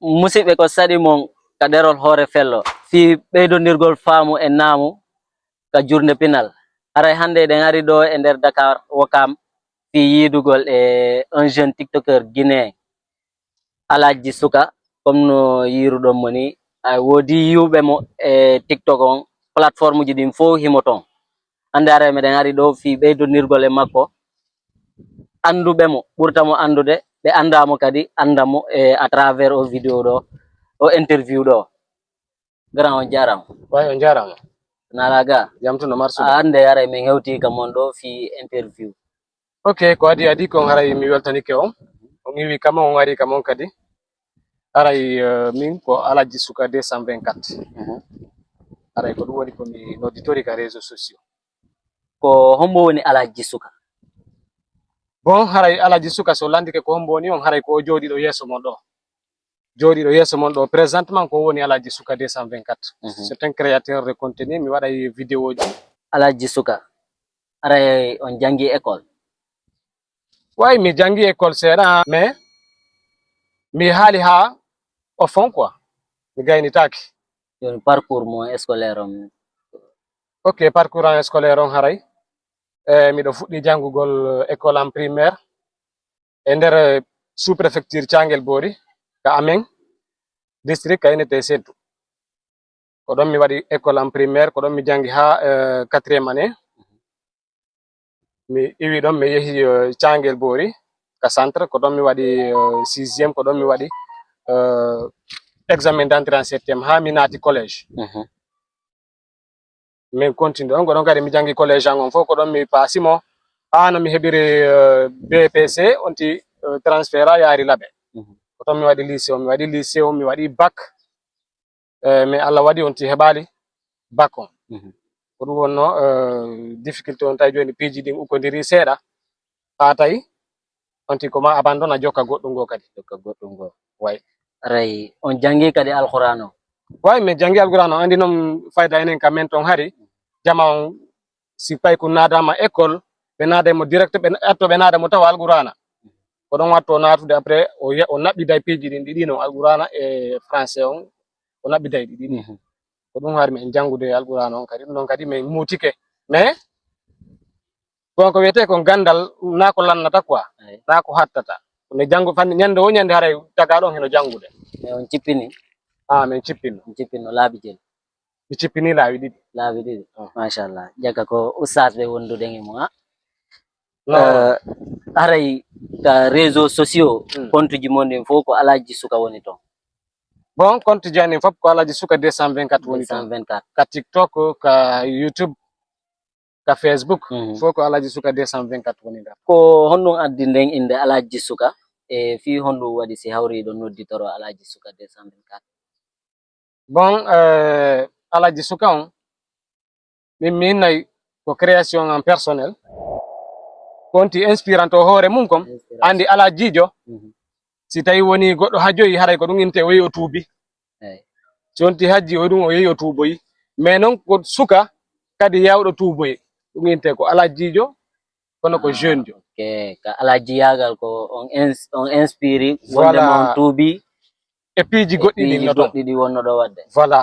musidɓe ko saɗi mon ka ɗerol hoore fello fi ɓeydondirgol faamu e naamu ka jurde pinal haray hande ɗen ari ɗo e nder Dakar Ouakam fi yidugol e un jeune tiktoker guinéen Aladji Souka comme no yiruɗon mo ni woodi yiwɓe mo e tiktok on plateforme uji ɗin fof himo ton hande aray meɗen ari ɗo fi ɓeydondirgol e makko anduɓe mo ɓurta mo andude ɓe andamo kadi anda mo e à travers o vidéo ɗo o interview ɗo grand on jarama way on jarama nalaga jamtuno marsude hande aray min hewti kam mon ɗo fi interview ok ko adi ko haray mi weltanike on on iwi kam on wari kam on kadi haray min ko Aladji Souka 224 haray ko ɗum woni komi nodditori ka réseaux sociaux ko hombo woni Aladji Souka bon haray Aladji Souka so landike ko hombo woni on haray ko o jooɗi ɗo yeeso mon ɗo jooɗi ɗo yeeso mon ɗo présentement ko woni Aladji Souka 224 c'est un créateur de contenu mi waɗay vidéo ji Aladji Souka aray on jangi école way mi jangi école seeɗa mais mi haali ha au fond quoi mi gaynitaki joni parcours mo scolaire on ok parcours en scolaire on haray miɗo fuɗɗi jangugol école en primaire e nder sous préfecture Thiangel Bori ka Amen district Kaynete Sédhiou ko ɗon mi waɗi école en primaire ko ɗon mi jangi ha 4e année mi iwi ɗon mi yehi Thiangel Bori ka centre ko ɗon mi waɗi 6e ko ɗon mi waɗi examen d'entrée en 7e ha mi naati collège min continue on ko ɗon kadi mi jangi collège an on fof ko ɗon mi pasimo ha no mi heɓiri BPC onti transfert a yaari Laɓe ko ton mi waɗi lycée mi waɗi lycée mi waɗi bac mais Allah waɗi onti heɓali bac on ko ɗum wonno difficulté on tawi joni piiji ɗin ukkodiri seeɗa ha tawi onti koma abandona jokka goɗɗum ngo kadi jokka goɗɗum ngo way aray on jangi kadi alquran o way mi jangi alquran o andi noon fayda enen kam men ton hari jama on si pay ko naadama école ɓe naadaymo direct ɓe atto ɓe naadamo tawa alqurana ko ɗon watto natude après o naɓɓiday piiji ɗin ɗiɗi no alqurana e français on o naɓɓiday ɗi ɗiɗi ko ɗum hari min jangude alqurana on kadi ɗum ɗon kadi min mutike mais bon ko wiyete ko gandal na ko lannata quoi na ko hattata ne jangu fanni ñande o ñande haray tagaɗon heno jangude mais on cippini min cippinno laabi jeli mi cippini laabi ɗiɗi machallah jaga ko oustaz ɓe wonduden e mo haray ka réseaux sociaux compte ji mon ɗin fof ko Aladji Souka woni ton bon compte ji anin fof ko Aladji Souka 224 woni ton ka TikTok ka YouTube ka Facebook fof ko Aladji Souka 224 woni nder ko honɗum addi nden inde Aladji Souka e fi honɗum waɗi si hawri ɗo nodditoro Aladji Souka 224 bon Aladji Souka on min nayi ko création en personnel konti inspirante o hoore mum kom andi Aladjijo si tawi woni goɗɗo hajoyi haray ko ɗum inte o yehi o tuubi si wonti hajji o ɗum o yehi o tuuboyi mais noon ko suka kadi yawɗo tuuboye ɗum inte ko Aladjijo kono ko jeune jo ka Aladji yagal ko on inspiri wonde mon tuubi e piiji goɗɗi ɗin no goɗɗi ɗi wonno ɗo wadde voilà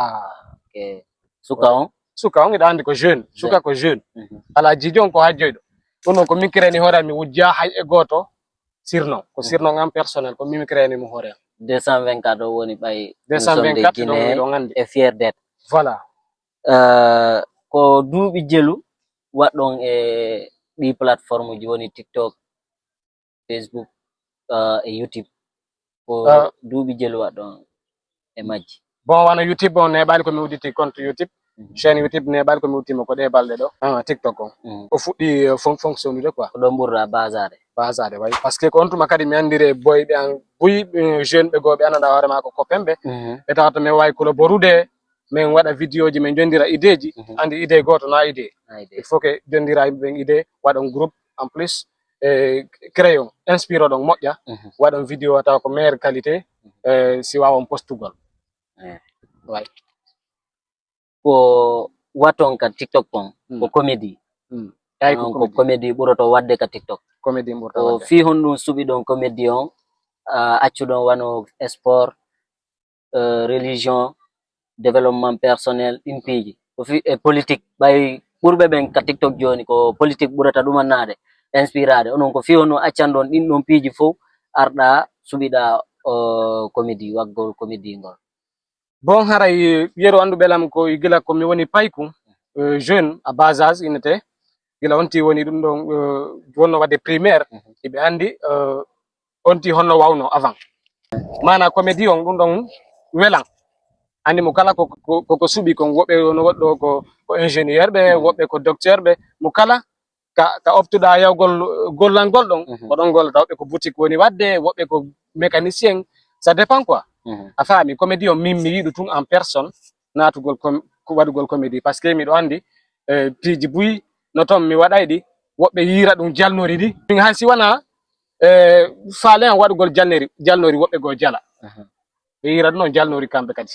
suka on iɗa andi ko jeune suka ko jeune Aladjijo on ko hajjoyɗo ɗum noon ko min créani hoore mi wujja hay e goto sirnon ko sirnon am personnel ko min créani mo hoore am 224 o woni ɓay 224 ɗon andi e fier d'être voilà ko duuɓi jelu waɗɗon e ɗi plateforme ji woni TikTok Facebook e YouTube ko duuɓi jelu waɗɗon e majji bon wano YouTube on neɓali komi udditi compte YouTube chaîne YouTube neɓali komi udditimo ko ɗe balɗe ɗo TikTok on o fuɗɗi fonctionnude quoi ko ɗon ɓurɗa basade way par ce que ko on tuma kadi mi andiri boyɓe an buyi jeune ɓe goɓe ananda hoorema ko copain ɓe ɓe tawata min wawi collaborude min waɗa vidéo ji min jondira idée ji andi idée goto na idée il faut que jondira yimɓe idée waɗon groupe en plus créon inspire ɗon moƴƴa waɗon vidéo taw ko meilleure qualité si wawon postugol way ko waton ka TikTok on ko comédie ko comédie ɓuroto wadde ka TikTok comédie ɓurta wadde fi honɗum suɓi ɗon comédie on accuɗon wano sport religion développement personnel ɗin piiji ko fi e politique ɓay ɓurɓe ɓen ka TikTok joni ko politique ɓurata ɗumannade inspirade onon ko fiyono accan ɗon ɗin ɗon piiji fof arɗa suɓiɗa comédie waggol comédie ngol. Bon haray yero andu belam ko gila ko mi woni payku jeune à bas âge inete gila onti woni ɗum ɗon wonno wadde primaire iɓe andi onti honno wawno avant mana comédie on ɗum ɗon welan andi mo kala ko suɓi kon woɓɓe no woɗɗo ko ingénieur ɓe woɓɓe ko docteur ɓe mo kala ka optuɗa yawgol gollal ngol ɗon ko ɗon gollata woɓɓe ko boutique woni wadde woɓɓe ko mécanicien ça dépend quoi a faami comédie on min mi yiɗu tun en personne natugol waɗugol comédie par ce que miɗo andi piiji buyi no toon mi waɗay ɗi woɓɓe yira ɗum jalnori ɗi min haysi wona faale an waɗugol jalnori woɓɓe go jala ɓe yira ɗum noon jalnori kamɓe kadi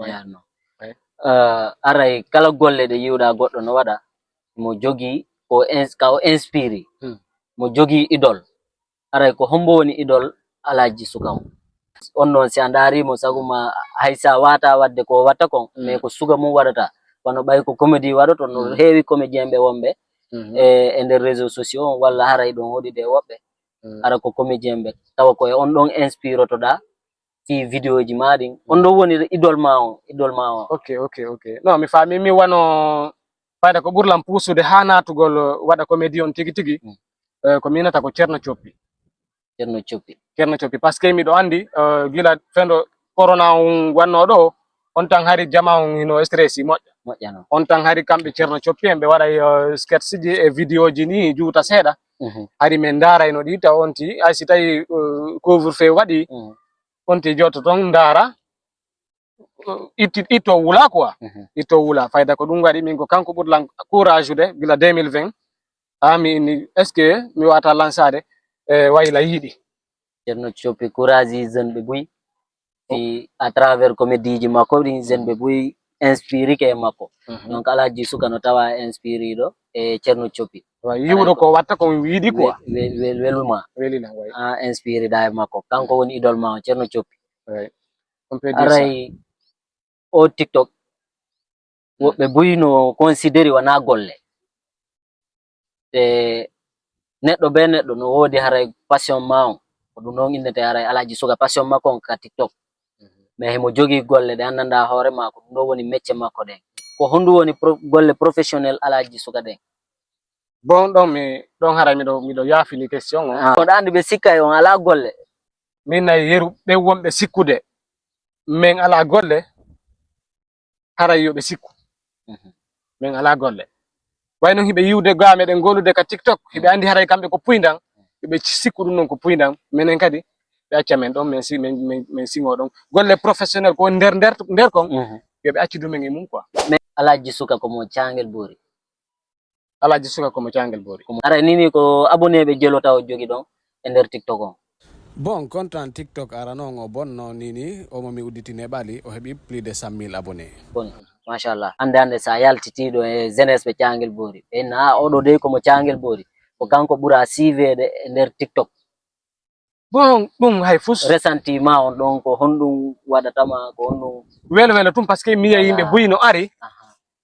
yarno aray kala golle ɗe yiwɗa goɗɗo no waɗa mo jogi ka o inspire mo jogi idole aray ko hombo woni idole Alaji Suka on noon si a darimo saguma haysa wata wadde ko watta kon mais ko suga mum waɗata wono ɓay ko comédie waɗoto no heewi comédien ɓe wonɓe e nder réseaux sociaux walla haray ɗon hoɗide woɓɓe ara ko comédien ɓe tawa koye on ɗon inspire toɗa fi vidéo ji maɗin on ɗon woni idole ma on ok non mi faami mi wano fayda ko ɓurlam puusude ha natugol waɗa comédie on tigi tigi ko minata ko Ceerno Coppi par ce que miɗo andi gila fendo corona on wanno ɗo on tan hari jama on hino stress moƴƴa on tan hari kamɓe Ceerno Coppi en ɓe waɗay sketch ji e vidéo ji ni juuta seeɗa hari min darayno ɗi taw onti hay si tawi couvre feu waɗi onti jotto ton dara itto wula quoi itto wula fayda ko ɗum waɗi min ko kanko ɓurlan courage ude gila 2020 mi est ce que mi wata lansade wayla yiiɗi Ceerno Coppi courage jeune ɓe buy fi à travers comédie ji makko ɗin jeune ɓe buy inspire ke makko donc Alaji Suka no tawa inspire ɗo e Ceerno Coppi yiwɗo ko watta ko yiiɗi quoi weluma inspire ɗa e makko kanko woni idole ma o Ceerno Coppi aray o TikTok woɓɓe buy no considéri wona golle te neɗɗo be neɗɗo no wodi haray passion ma on ko ɗum noon innete haray Alaji Suka passion makko on ka TikTok mais himo jogi golle ɗe annanda hoore mako ɗum ɗo woni métier makko ɗen ko hondu woni golle professionnel Alaji Suka ɗen bon ɗon mi ɗon haray miɗo yaafini question o oɗa andi ɓe sikka e on ala golle min nayi yeru ɓe wonɓe sikkude min ala golle haray yoɓe sikku min ala golle wayno hiɓe yiwde ga meɗen golude ka TikTok hiɓe andi haray kamɓe ko puydan hiɓe sikku ɗum noon ko puydan minen kadi ɓe acca men ɗon min siŋo ɗon golle professionnel ko nder kon yoɓe acci ɗumen e mum quoi mais Alaji Suka komo cangel boori Alaji Suka komo cangel boori aray nini ko abonné ɓe jelota o jogi ɗon e nder TikTok on bon content TikTok ara noon o bonno nini omo mi udditine ɓaali o heeɓi plus de 100 000 abonnés bon machallah hande sa yaltitiɗo e jeunesse ɓe cangel boori ɓe na oɗo dey komo cangel boori ko kanko ɓuura sivede e nder TikTok bon ɗum hay fus ressentiment on ɗon ko honɗum waɗatama ko honɗum welo tum par ce que mi yiya yimɓe buyi no ari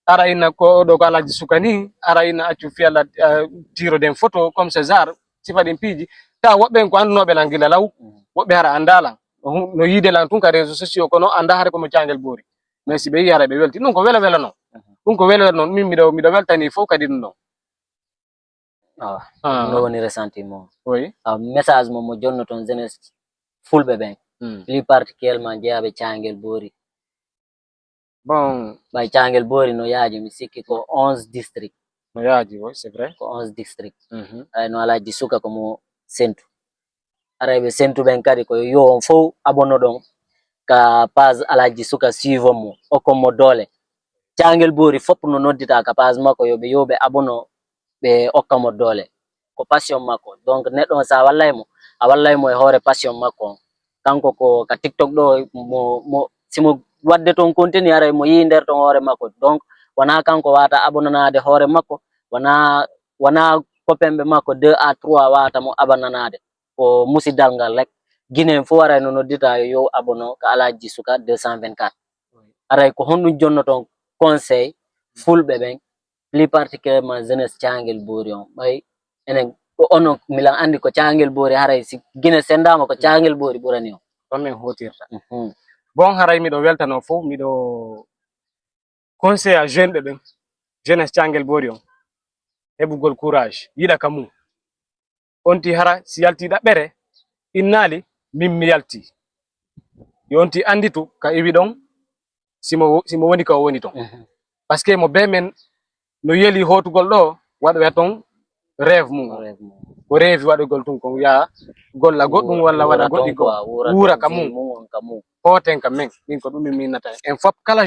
ara ina ko ɗo ko Alaji Suka ni ara ina accu fiyalla tiro den photo comme César sifa ɗin piiji ta woɓɓe ko andunoɓe lan gila law woɓɓe hara andalan no yiide lan tun ka réseaux sociaux kono anda hare komo cangel boori mais si ɓe yi hara ɓe welti ɗum ko welo noon ɗum ko welo noon min miɗo weltani fof kadi ɗum ɗon ɗum woni ressentiment oui message mo jonno toon jeunesse fulɓe ɓen plus particulièrement jeeyaɓe cangel boori bon ɓay cangel boori no yaaji mi sikki ko 11 district no yaaji oui c'est vrai ko 11 district ay no Alaji Suka komo sentu aray ɓe sentu ɓen kadi ko yo on fof abonno ɗon ka page Alaji Suka suivon mo okkonmo doole cangel boori fop no noddita ka page makko yoɓe abonno ɓe okkamo doole ko passion makko donc neɗɗo sa wallaymo a wallaymo e hoore passion makko on kanko ko ka TikTok ɗo mo simo wadde toon continue aray mo yi nder ton hoore makko donc wona kanko wata abonanade hoore makko wona copain ɓe makko 2 à 3 wata mo abonanade ko musidal ngal rek Guinée fo waray no dita yo abono ka alaji suka 224 aray ko hondu jonno ton conseil fulbe ben plus particulièrement jeunesse Thiangel Borion bay enen ko ono milan andi ko Thiangel Bori haray si Guinée sendama ko Thiangel Bori burani o ɗon min hotirta bon haray miɗo weltano fof miɗo conseil à jeune ɓe ɓen jeunesse Thiangel Bori on heɓugol courage yiɗa ka mum onti hara si yalti ɗaɓɓere innali min mi yalti yonti anditu ka iwi ɗon simo woni ka o woni ton par ce que mo be men no yeli hotugol ɗo waɗoya ton rêve mum ko rêve waɗugol tun ko ya golla goɗɗum walla waɗa goɗɗi ko wura ka mum hoten ka men min ko ɗum min nata en fop kala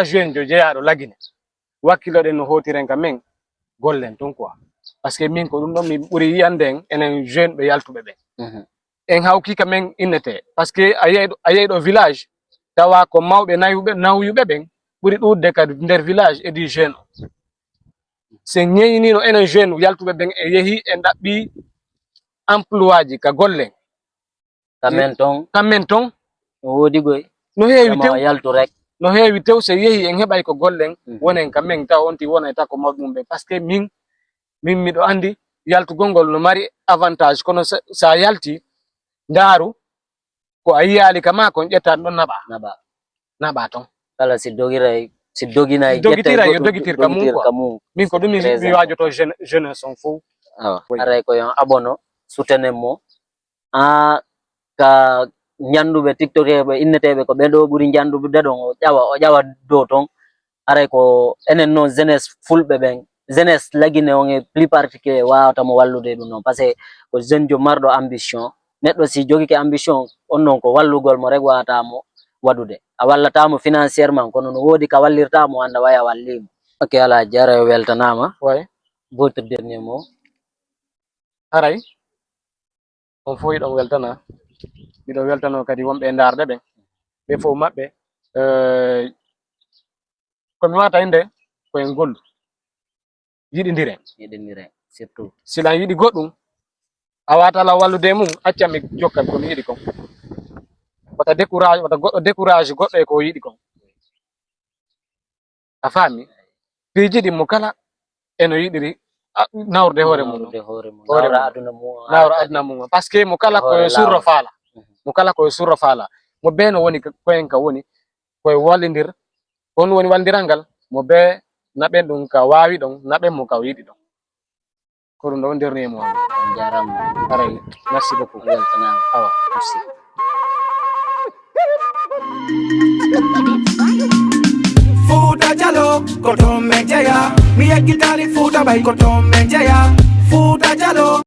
jeune jo jeeyaɗo lagine wakkiloɗen no hotiren ka men gollen ton quoi parce que min ko ɗum ɗon mi ɓuri yiyande enen jeune ɓe yaltuɓe ɓen en hawki ka men innete par ce que a yeyi ɗo village tawa ko mawɓe nawyuɓe ɓen ɓuri ɗuɗde kadi nder village e di jeune sen ñeyinino enen jeune yaltuɓe ɓen e yeehi e ɗaɓɓi emploi ji ka gollen kammen ton wodi goy no heewi tew yaltu rek no heewi tew so yeehi en heɓay ko gollen wonen kammen taw onti wona ta ko mawɓe mum ɓe par ce que min miɗo andi yaltugol ngol no mari avantage kono sa yalti ndaaru ko a yiyali kama kon ƴetta ɗon naɓa ton kala si doginay dogitira yo dogitir ka mum quoi min ko ɗum mi wajoto jeunesse on fof aray ko yon abono soutenir mo ka nyanduɓe tiktokeɓe inneteɓe ko ɓen ɗo ɓuri nyanduɓe ɗon o ƴawa dow ton aray ko enen noon jeunesse fulɓe ɓen jeunesse lagine on e plus particulier wawatamo wallude ɗum noon par ce que ko jeune jo marɗo ambition neɗɗo si jogui ke ambition on noon ko wallugol mo rek wawatamo waɗude a wallatamo financièrement kono no wodi ka wallirtamo anda waya wallimo ok ala jara weltanama votre dernier mot haray on fo yiɗon weltana miɗo weltano kadi wonɓe darde ɓen ɓe fof maɓɓe komi wata inde koyen gollu yiɗidiren surtout sila yiɗi goɗɗum a watala wallude mum accam mi jokkat komi yiɗi kon wata goɗɗo décourage goɗɗo e ko yiɗi kon a faami piiji ɗin mo kala eno yiɗiri nawrde hoore mum nawra aduna mum par ce que mo kala koye surro faala mo be no woni koyen ka woni koye wallidir on woni wallidiral ngal mo be naɓen ɗum ka wawi ɗon naɓen mo ka yiɗi ɗon ko ɗum ɗo nderni mo jarama aray merci beaucoup weltanama awa merci Futa Jalo, koto menjaya. Mi ekitari futa bay koto menjaya. Futa Jalo.